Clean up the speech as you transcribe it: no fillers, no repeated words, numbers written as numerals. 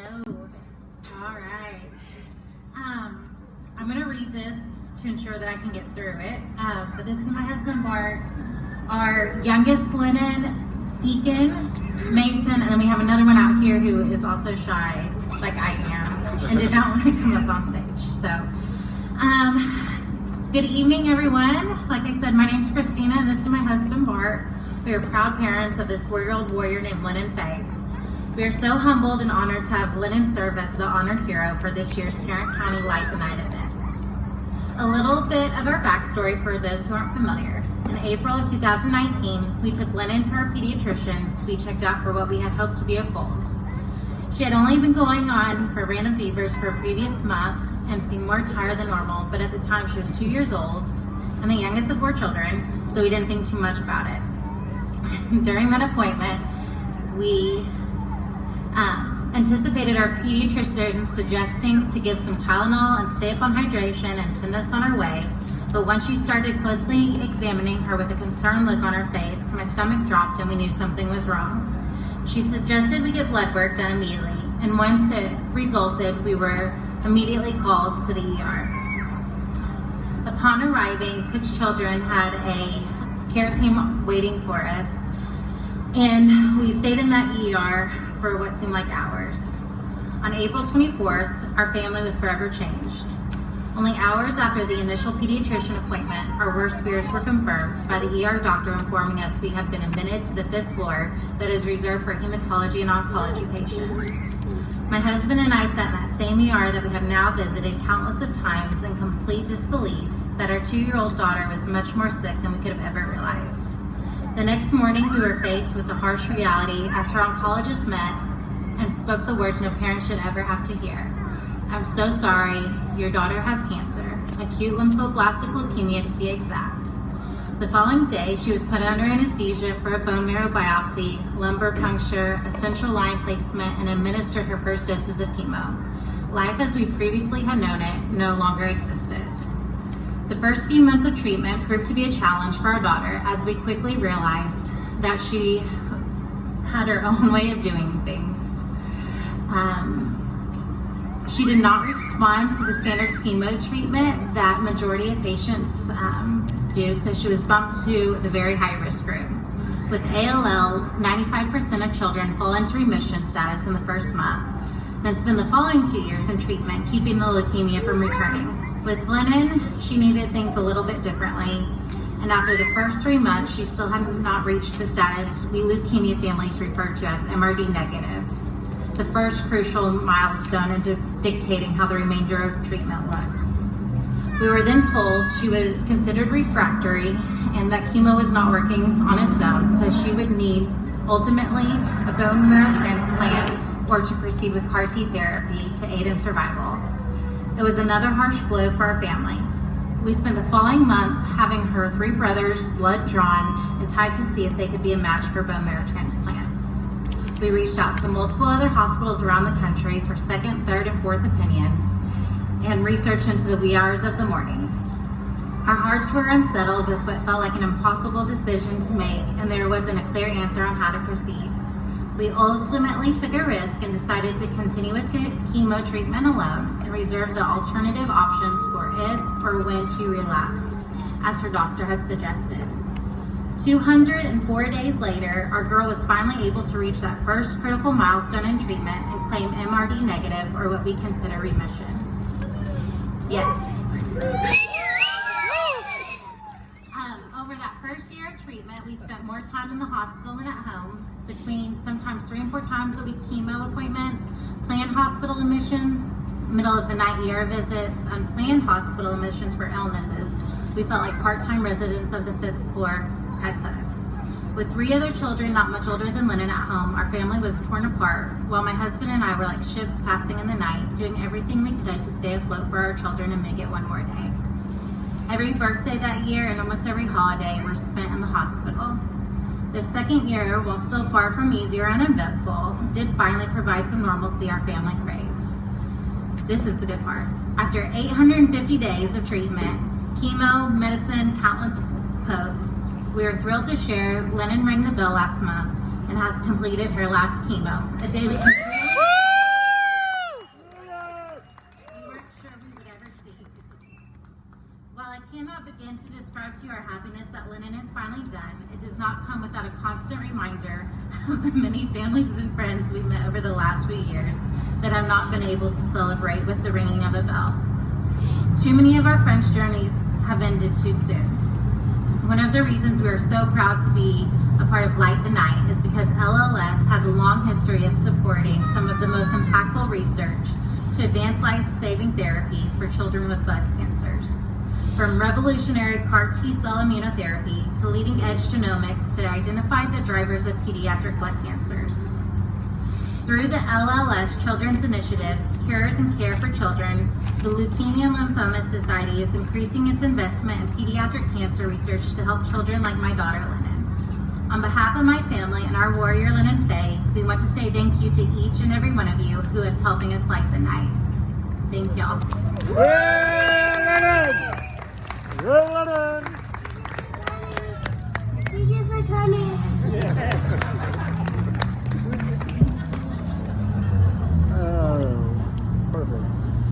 Hello. All right. I'm going to read this to ensure that I can get through it. But this is my husband, Bart, our youngest Lennon, Deacon, Mason, and then we have another one out here who is also shy, like I am, and did not want to come up on stage. So, good evening, everyone. Like I said, my name's Christina, and this is my husband, Bart. We are proud parents of this 4-year-old warrior named Lennon Faye. We are so humbled and honored to have Lennon serve as the honored hero for this year's Tarrant County Light the Night event. A little bit of our backstory for those who aren't familiar. In April of 2019, we took Lennon to our pediatrician to be checked out for what we had hoped to be a cold. She had only been going on for random fevers for a previous month and seemed more tired than normal, but at the time she was 2 years old and the youngest of 4 children, so we didn't think too much about it. During that appointment, we anticipated our pediatrician suggesting to give some Tylenol and stay up on hydration and send us on our way. But once she started closely examining her with a concerned look on her face, my stomach dropped and we knew something was wrong. She suggested we get blood work done immediately, and once it resulted, we were immediately called to the ER. Upon arriving, Cook's children had a care team waiting for us, and we stayed in that ER for what seemed like hours. On April 24th, our family was forever changed. Only hours after the initial pediatrician appointment, our worst fears were confirmed by the ER doctor informing us we had been admitted to the 5th floor that is reserved for hematology and oncology patients. My husband and I sat in that same ER that we have now visited countless of times in complete disbelief that our 2-year-old daughter was much more sick than we could have ever realized. The next morning, we were faced with the harsh reality as her oncologist met and spoke the words no parent should ever have to hear. "I'm so sorry, your daughter has cancer, acute lymphoblastic leukemia to be exact." The following day, she was put under anesthesia for a bone marrow biopsy, lumbar puncture, a central line placement, and administered her first doses of chemo. Life as we previously had known it no longer existed. The first few months of treatment proved to be a challenge for our daughter as we quickly realized that she had her own way of doing things. She did not respond to the standard chemo treatment that majority of patients do, so she was bumped to the very high risk group. With ALL, 95% of children fall into remission status in the first month, then spend the following 2 years in treatment, keeping the leukemia from returning. With Lennon, she needed things a little bit differently, and after the first 3 months, she still had not reached the status we leukemia families refer to as MRD negative, the first crucial milestone in dictating how the remainder of treatment looks. We were then told she was considered refractory and that chemo was not working on its own, so she would need ultimately a bone marrow transplant or to proceed with CAR T therapy to aid in survival. It was another harsh blow for our family. We spent the following month having her 3 brothers' blood drawn and tied to see if they could be a match for bone marrow transplants. We reached out to multiple other hospitals around the country for 2nd, 3rd, and 4th opinions and researched into the wee hours of the morning. Our hearts were unsettled with what felt like an impossible decision to make, and there wasn't a clear answer on how to proceed. We ultimately took a risk and decided to continue with chemo treatment alone and reserve the alternative options for if or when she relapsed, as her doctor had suggested. 204 days later, our girl was finally able to reach that first critical milestone in treatment and claim MRD negative, or what we consider remission. Yes. Over that first year of treatment, we spent more time in the hospital than at home, between sometimes 3 and 4 times a week chemo appointments, planned hospital admissions, middle of the night ER visits, unplanned hospital admissions for illnesses. We felt like part-time residents of the 5th floor at Cook's. With 3 other children not much older than Lennon at home, our family was torn apart, while my husband and I were like ships passing in the night, doing everything we could to stay afloat for our children and make it one more day. Every birthday that year and almost every holiday were spent in the hospital. The second year, while still far from easy or uneventful, did finally provide some normalcy our family craved. This is the good part. After 850 days of treatment, chemo, medicine, countless pokes, we are thrilled to share Lennon rang the bell last month and has completed her last chemo. A day we can finally done, it does not come without a constant reminder of the many families and friends we've met over the last few years that have not been able to celebrate with the ringing of a bell. Too many of our friends' journeys have ended too soon. One of the reasons we are so proud to be a part of Light the Night is because LLS has a long history of supporting some of the most impactful research to advance life-saving therapies for children with blood cancers. From revolutionary CAR T-cell immunotherapy to leading-edge genomics to identify the drivers of pediatric blood cancers. Through the LLS Children's Initiative, Cures and Care for Children, the Leukemia and Lymphoma Society is increasing its investment in pediatric cancer research to help children like my daughter, Lennon. On behalf of my family and our warrior, Lennon Faye, we want to say thank you to each and every one of you who is helping us light the night. Thank y'all. Yeah, Lennon! Yeah, Lennon!